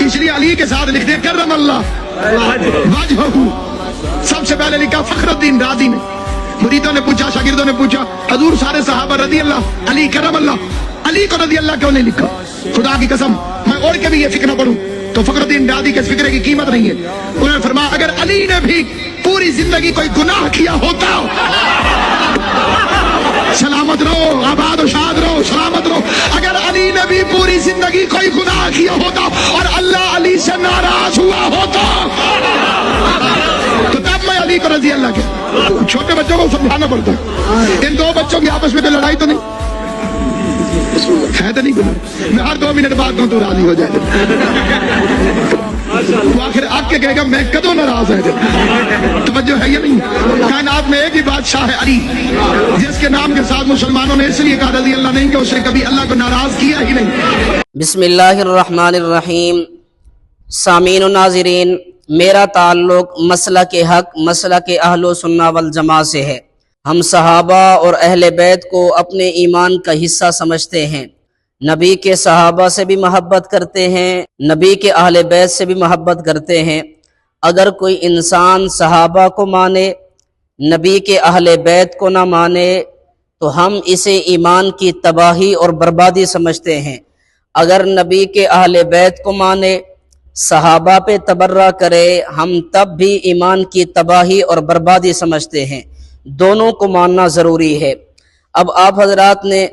اس لیے علی کے ساتھ لکھ دیں کرم اللہ وجہہ. سب سے پہلے لکھا فخر الدین رازی نے. مریدوں نے پوچھا، شاگردوں نے پوچھا، حضور سارے صحابہ رضی اللہ، علی کرم اللہ، علی کو رضی اللہ کیوں نہیں لکھا؟ خدا کی قسم میں اوڑھ کے بھی یہ فکر نہ پڑھوں تو فخر الدین رازی کے فکرے کی قیمت نہیں ہے. انہوں نے فرمایا اگر علی نے بھی پوری زندگی کوئی گناہ کیا ہوتا، سلامت رہو، آباد و شاد رہو، سلامت رہو، اگر علی نے بھی پوری زندگی کوئی گناہ کیا ہوتا اور اللہ علی سے ناراض ہوا ہوتا تو تب میں علی کو رضی اللہ کیا. چھوٹے بچوں کو سمجھانا پڑتا ہے. ان دو بچوں کی آپس میں کوئی لڑائی تو نہیں ہے تو نہیں گناہ. میں ہر 2 منٹ بعد کہوں تو راضی ہو جائے. وہ آخر آپ کے کہے گا میں کدوں ناراض ہے. توجہ ہے یا نہیں؟ کائنات میں ایک ہی بادشاہ ہے علی، جس کے نام کے ساتھ مسلمانوں نے اس لیے کہا رضی اللہ نہیں کہ اسے کبھی اللہ کو ناراض کیا ہی نہیں. بسم اللہ الرحمن الرحیم. سامعین و ناظرین، میرا تعلق مسلک حق، مسلک اہل سنہ والجماعہ سے ہے. ہم صحابہ اور اہل بیت کو اپنے ایمان کا حصہ سمجھتے ہیں. نبی کے صحابہ سے بھی محبت کرتے ہیں، نبی کے اہل بیت سے بھی محبت کرتے ہیں. اگر کوئی انسان صحابہ کو مانے، نبی کے اہل بیت کو نہ مانے تو ہم اسے ایمان کی تباہی اور بربادی سمجھتے ہیں. اگر نبی کے اہل بیت کو مانے، صحابہ پہ تبرہ کرے، ہم تب بھی ایمان کی تباہی اور بربادی سمجھتے ہیں. دونوں کو ماننا ضروری ہے. اب آپ حضرات نے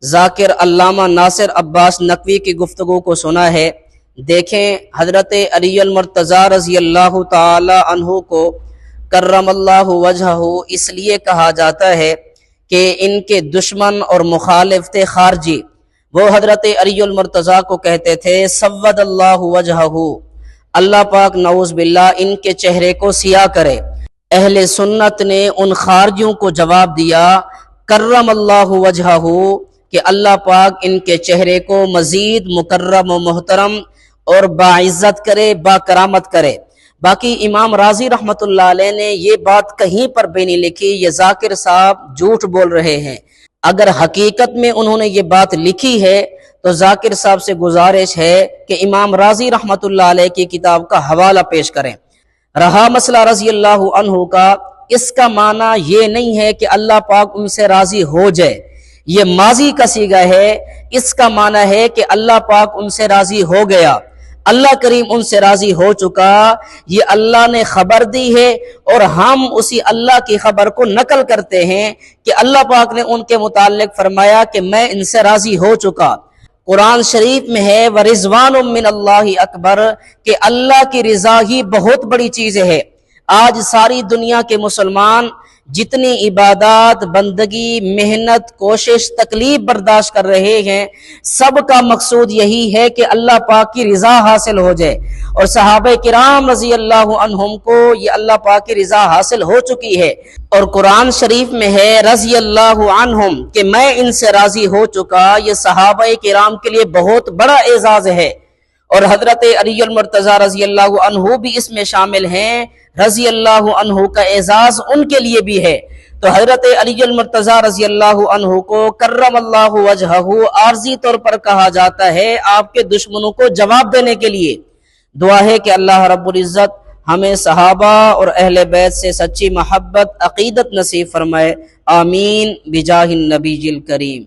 ذاکر علامہ ناصر عباس نقوی کی گفتگو کو سنا ہے. دیکھیں، حضرت علی المرتضیٰ رضی اللہ تعالی عنہ کو کرم اللہ وجہہ اس لیے کہا جاتا ہے کہ ان کے دشمن اور مخالف تھے خارجی. وہ حضرت علی المرتضیٰ کو کہتے تھے سود اللہ وجہہ، اللہ پاک نعوذ باللہ ان کے چہرے کو سیاہ کرے. اہل سنت نے ان خارجیوں کو جواب دیا کرم اللہ وجہہ کہ اللہ پاک ان کے چہرے کو مزید مکرم و محترم اور باعزت کرے، با کرامت کرے. باقی امام رازی رحمت اللہ علیہ نے یہ بات کہیں پر بھی نہیں لکھی. یہ ذاکر صاحب جھوٹ بول رہے ہیں. اگر حقیقت میں انہوں نے یہ بات لکھی ہے تو ذاکر صاحب سے گزارش ہے کہ امام رازی رحمت اللہ علیہ کی کتاب کا حوالہ پیش کریں. رہا مسئلہ رضی اللہ عنہ کا، اس کا معنی یہ نہیں ہے کہ اللہ پاک ان سے راضی ہو جائے. یہ ماضی کا صیغہ ہے. اس کا معنی ہے کہ اللہ پاک ان سے راضی ہو گیا، اللہ کریم ان سے راضی ہو چکا. یہ اللہ نے خبر دی ہے اور ہم اسی اللہ کی خبر کو نقل کرتے ہیں کہ اللہ پاک نے ان کے متعلق فرمایا کہ میں ان سے راضی ہو چکا. قرآن شریف میں ہے وَرِضْوَانٌ مِّنَ اللَّهِ اکبر، کہ اللہ کی رضا ہی بہت بڑی چیز ہے. آج ساری دنیا کے مسلمان جتنی عبادات، بندگی، محنت، کوشش، تکلیف برداشت کر رہے ہیں، سب کا مقصود یہی ہے کہ اللہ پاک کی رضا حاصل ہو جائے. اور صحابہ کرام رضی اللہ عنہم کو یہ اللہ پاک کی رضا حاصل ہو چکی ہے. اور قرآن شریف میں ہے رضی اللہ عنہم کہ میں ان سے راضی ہو چکا. یہ صحابہ کرام کے لیے بہت بڑا اعزاز ہے. اور حضرت علی المرتضیٰ رضی اللہ عنہ بھی اس میں شامل ہیں. رضی اللہ عنہ کا اعزاز ان کے لیے بھی ہے. تو حضرت علی المرتضیٰ رضی اللہ عنہ کو کرم اللہ وجہہ عارضی طور پر کہا جاتا ہے آپ کے دشمنوں کو جواب دینے کے لیے. دعا ہے کہ اللہ رب العزت ہمیں صحابہ اور اہل بیت سے سچی محبت عقیدت نصیب فرمائے. آمین بجاہ النبی الکریم.